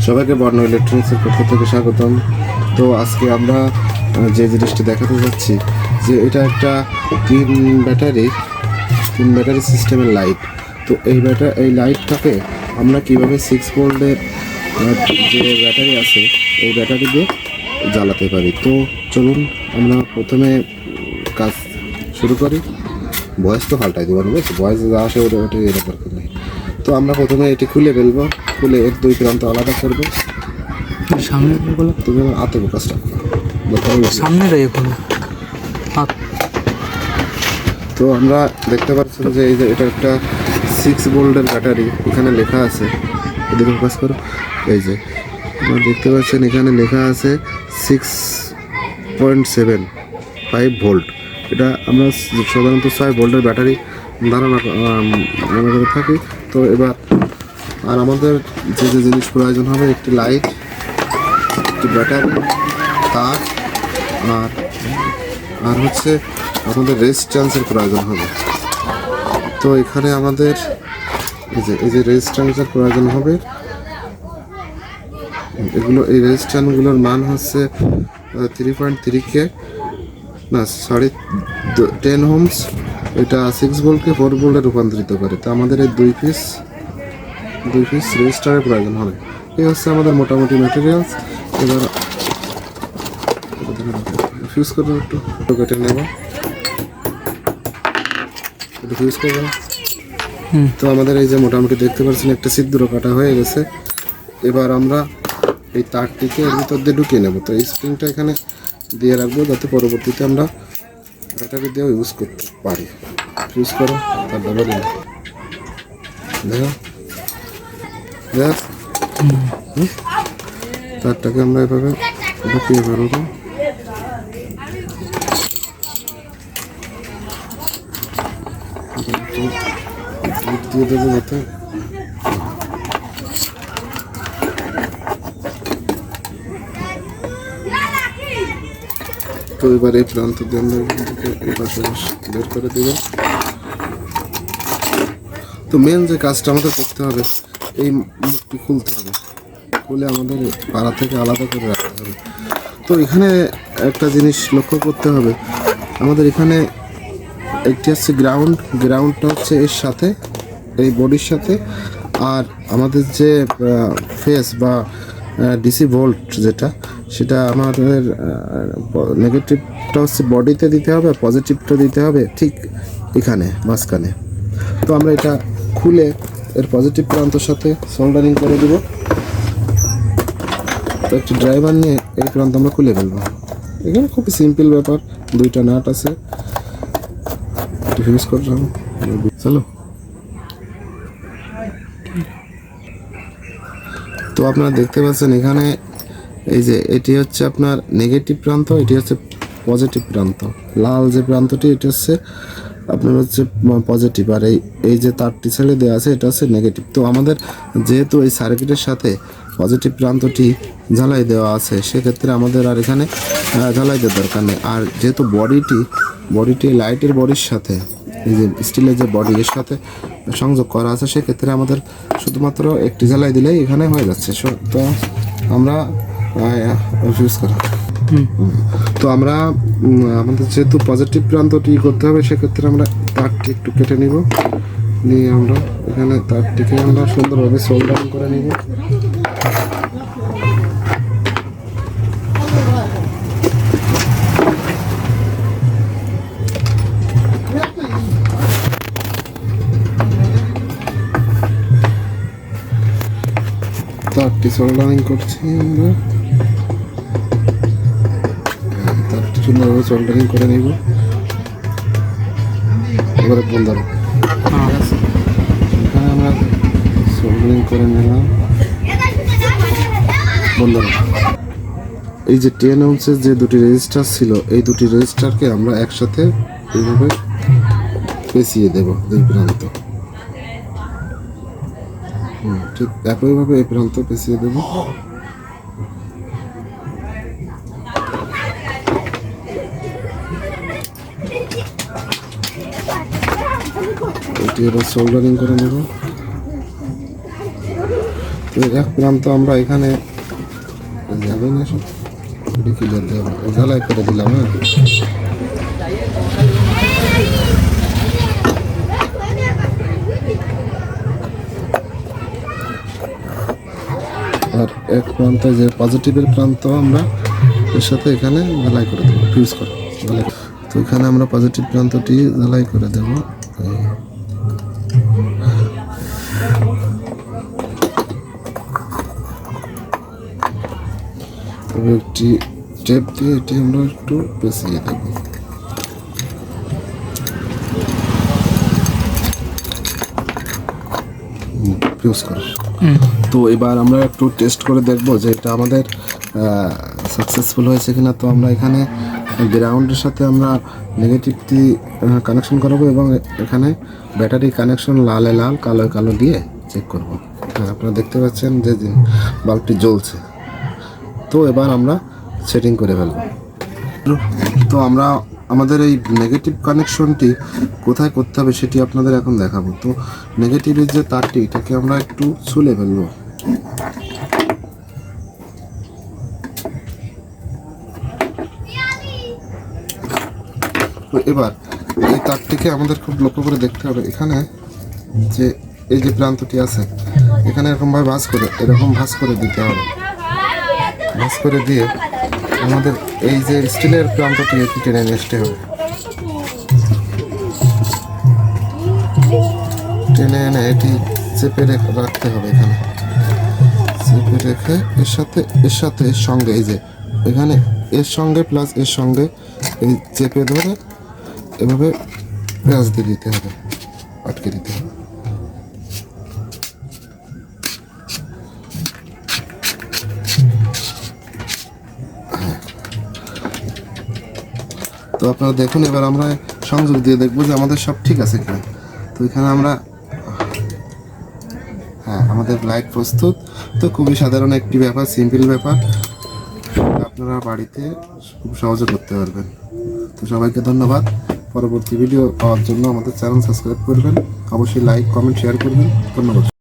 সবাইকে বর্ণ ইলেকট্রনিক্সের পক্ষ থেকে স্বাগতম। তো আজকে আমরা যে জিনিসটি দেখাতে যাচ্ছি যে এটা একটা তিন ব্যাটারি সিস্টেমের লাইট। তো এই লাইটটাকে আমরা কিভাবে 6 ভোল্টের যে ব্যাটারি আছে এই ব্যাটারি দিয়ে জ্বালাতে পারি। তো চলুন আমরা প্রথমে কাজ শুরু করি। ভয়েস তো পাল্টাই দেবো, বুঝছি ভয়েস যা আসে ওটা এর দরকার নেই। তো আমরা প্রথমে এটি খুলে ফেলবো, খুলে এর দুই প্রান্ত আলাদা করবো। সামনে তুমি আতে কাজটা সামনে তো আমরা দেখতে পাচ্ছি যে এই যে এটা একটা 6 ভোল্টের ব্যাটারি, এখানে লেখা আছে, এদিকে ফোকাস করো। এই যে আপনারা দেখতে পাচ্ছেন এখানে লেখা আছে 6.75 ভোল্ট। এটা আমরা সাধারণত 6 ভোল্টের ব্যাটারি ধারণা মনে করে থাকি। তো এবার আর আমাদের যে যে জিনিস প্রয়োজন হবে, একটি লাইট, একটি ব্যাটারি, তার, আর হচ্ছে আমাদের রেজিস্ট্যান্সের প্রয়োজন হবে। তো এখানে আমাদের এই যে রেজিস্ট্যান্সের প্রয়োজন হবে, এই রেজিস্ট্যান্সগুলোর মান হচ্ছে 3.3K না 10 ওহমস। এটা 6 ভোল্টকে 4 ভোল্টে রূপান্তরিত করে। তো আমাদের এই দুই পিস রেজিস্টারের প্রয়োজন হবে। এই হচ্ছে আমাদের মোটামুটি ম্যাটেরিয়ালস। এবার ফিউজ করবো, একটু কেটে নেব, একটু ফিউজ করবো। তো আমাদের এই যে মোটামুটি দেখতে পাচ্ছেন একটা ছিদ্র কাটা হয়ে গেছে। এবার আমরা এই তারটিকে এর ভিতর দিয়ে ঢুকিয়ে নেব। তো এই স্প্রিংটা এখানে দিয়ে রাখবো যাতে পরবর্তীতে আমরা ব্যাটারি দিয়েও ইউজ করতে পারি। ফিউজ করো, তার দাবা দিন, দেখো তারটাকে আমরা এভাবে ঢুকিয়ে পারবো। দিয়ে দেবো যাতে তো এবার এই প্রান্ত দিয়ে আমরা এই পাশে বের করে দেব। তো মেন যে কাজটা আমাদের করতে হবে, এই মুখটি খুলতে হবে, খুলে আমাদের পাড়া থেকে আলাদা করে রাখতে হবে। তো এখানে একটা জিনিস লক্ষ্য করতে হবে, আমাদের এখানে একটি হচ্ছে গ্রাউন্ডটা হচ্ছে এর সাথে, এই বডির সাথে, আর আমাদের যে ফেস বা ডিসি ভোল্ট যেটা, সেটা আমাদের নেগেটিভটা হচ্ছে বডিতে দিতে হবে, পজিটিভটা দিতে হবে ঠিক এখানে মাঝখানে। তো আমরা এটা খুলে এর পজিটিভ প্রান্তর সাথে সোল্ডারিং করে দেব। তো একটি ড্রাইভার নিয়ে এই প্রান্ত আমরা খুলে ফেলবো। এখানে খুবই সিম্পল ব্যাপার, দুইটা নাট আছে, ইউজ করলাম। চলো, তো আপনারা দেখতে পাচ্ছেন এখানে এই যে এটি হচ্ছে আপনার নেগেটিভ প্রান্ত, এটি হচ্ছে পজিটিভ প্রান্ত। লাল যে প্রান্তটি এটা হচ্ছে আপনার হচ্ছে পজিটিভ, আর এই যে তারটি ছেড়ে দেওয়া আছে এটা হচ্ছে নেগেটিভ। তো আমাদের যেহেতু এই সার্কিটের সাথে পজিটিভ প্রান্তটি ঝালাই দেওয়া আছে, সেক্ষেত্রে আমাদের আর এখানে ঝালাই দেওয়ার দরকার নেই। আর যেহেতু বডিটি লাইটের বডির সাথে, এই যে স্টিলের যে বডি এর সাথে সংযোগ করা আছে, সেক্ষেত্রে আমাদের শুধুমাত্র একটি জ্বালাই দিলেই এখানে হয়ে যাচ্ছে। তো আমরা ইউজ করা, তো আমরা আমাদের যেহেতু পজিটিভ প্রান্তটি করতে হবে, সেক্ষেত্রে আমরা তারটি একটু কেটে নিব, নিয়ে আমরা এখানে তারটিকে আমরা সুন্দরভাবে সোল্ডারিং করে নিব। তারটি সোল্ডারিং করছি আমরা, তারটি সুন্দরভাবে সোল্ডারিং করে নিব। এবারে বন্ধ, এখানে আমরা সোল্ডারিং করে নিলাম, বন্ধ। এই যে 10 ওহমসের যে দুটি রেজিস্টার ছিল, এই দুটি রেজিস্টারকে আমরা একসাথে এইভাবে পেঁচিয়ে দেব দুই প্রান্ত। ঠিক একইভাবে এই প্রান্ত পেঁচিয়ে দেব। এটি এবার সোল্ডারিং করে নেব। তো এক প্রান্ত আমরা এখানে যাবে না সব ক্লিয়ার দেবো, ঝালাই করে দিলাম। হ্যাঁ, আর এক প্রান্ত যে পজিটিভের প্রান্ত আমরা এর সাথে এখানে ঝালাই করে দেবো, ফিউজ করে ঝালাই। তো এখানে আমরা পজিটিভ প্রান্তটি ঝালাই করে দেবো। একটি টেপ দিয়ে এটি আমরা একটু পেঁচিয়ে দেব। ফিউজ করে। তো এবার আমরা একটু টেস্ট করে দেখব যে এটা আমাদের সাকসেসফুল হয়েছে কিনা। তো আমরা এখানে গ্রাউন্ডের সাথে আমরা নেগেটিভটি কানেকশন করাবো এবং এখানে ব্যাটারি কানেকশন লালে লাল কালোয় কালো দিয়ে চেক করব। হ্যাঁ, আপনারা দেখতে পাচ্ছেন যে বাল্বটি জ্বলছে। তো এবার আমরা সেটিং করে ফেলব। তো আমরা আমাদের এই নেগেটিভ কানেকশনটি কোথায় করতে হবে সেটি আপনাদের এখন দেখাবো। তো নেগেটিভের যে তারটি এটাকে আমরা একটু ছুলে ফেলবো। তো এবার এই তারটিকে আমাদের খুব লক্ষ্য করে দেখতে হবে। এখানে যে এই যে প্রান্তটি আছে এখানে এরকমভাবে এরকম ভাঁজ করে দিতে হবে। ভাঁজ করে দিয়ে আমাদের এই যে স্টিলের প্রান্তটি এটি টেনে নিয়ে আসতে হবে। টেনে এনে এটি চেপে রাখতে হবে। এখানে চেপে রেখে এর সঙ্গে এই যে এখানে এর সঙ্গে প্লাস এর সঙ্গে এই চেপে ধরে এভাবে প্যাঁচ দিয়ে দিতে হবে, আটকে দিতে হবে। তো আপনারা দেখুন, এবার আমরা সংযোগ দিয়ে দেখবো যে আমাদের সব ঠিক আছে কিনা। তো এখানে আমরা আমাদের লাইট প্রস্তুত। তো খুবই সাধারণ একটি ব্যাপার, সিম্পল ব্যাপার, আপনারা বাড়িতে খুব সহজে করতে পারবেন। তো সবাইকে ধন্যবাদ। পরবর্তী ভিডিও পাওয়ার জন্য আমাদের চ্যানেল সাবস্ক্রাইব করবেন, অবশ্যই লাইক কমেন্ট শেয়ার করবেন। ধন্যবাদ।